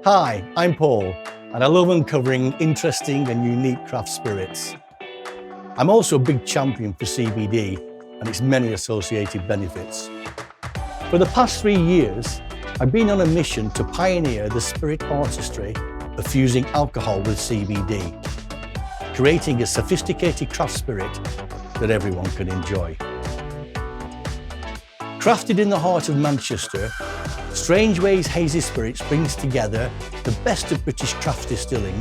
Hi, I'm Paul, and I love uncovering interesting and unique craft spirits. I'm also a big champion for CBD and its many associated benefits. For the past 3 years, I've been on a mission to pioneer the spirit artistry of fusing alcohol with CBD, creating a sophisticated craft spirit that everyone can enjoy. Crafted in the heart of Manchester, Strangeways Hazy Spirits brings together the best of British craft distilling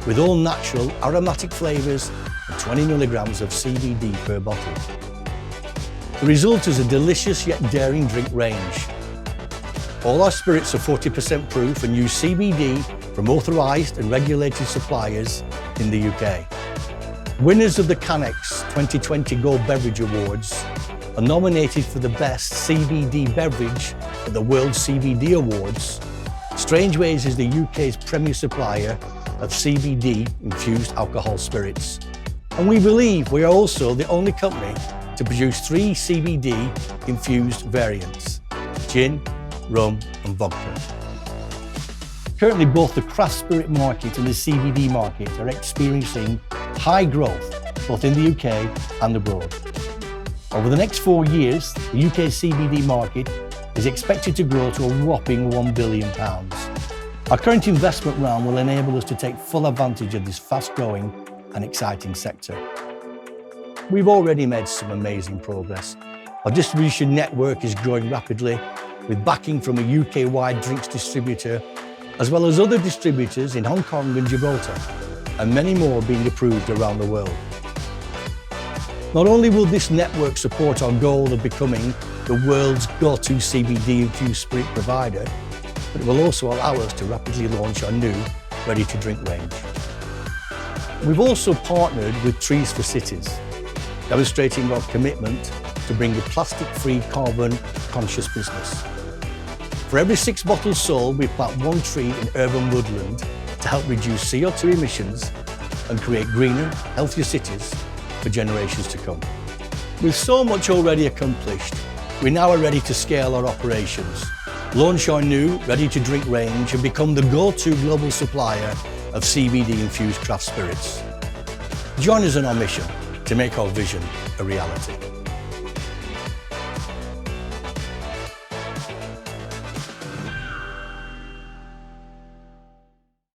with all natural aromatic flavours and 20 milligrams of CBD per bottle. The result is a delicious yet daring drink range. All our spirits are 40% proof and use CBD from authorised and regulated suppliers in the UK. Winners of the Cannex 2020 Gold Beverage Awards are nominated for the best CBD beverage at the World CBD Awards. Strangeways is the UK's premier supplier of CBD infused alcohol spirits. And we believe we are also the only company to produce 3 CBD infused variants: gin, rum and vodka. Currently, both the craft spirit market and the CBD market are experiencing high growth both in the UK and abroad. Over the next 4 years, the UK CBD market is expected to grow to a whopping £1 billion. Our current investment round will enable us to take full advantage of this fast-growing and exciting sector. We've already made some amazing progress. Our distribution network is growing rapidly, with backing from a UK-wide drinks distributor, as well as other distributors in Hong Kong and Gibraltar, and many more being approved around the world. Not only will this network support our goal of becoming the world's go-to CBD infused spirit provider, but it will also allow us to rapidly launch our new ready-to-drink range. We've also partnered with Trees for Cities, demonstrating our commitment to bring a plastic-free, carbon-conscious business. For every 6 bottles sold, we plant 1 tree in urban woodland to help reduce CO2 emissions and create greener, healthier cities for generations to come. With so much already accomplished, we now are ready to scale our operations, launch our new ready-to-drink range and become the go-to global supplier of CBD-infused craft spirits. Join us in our mission to make our vision a reality.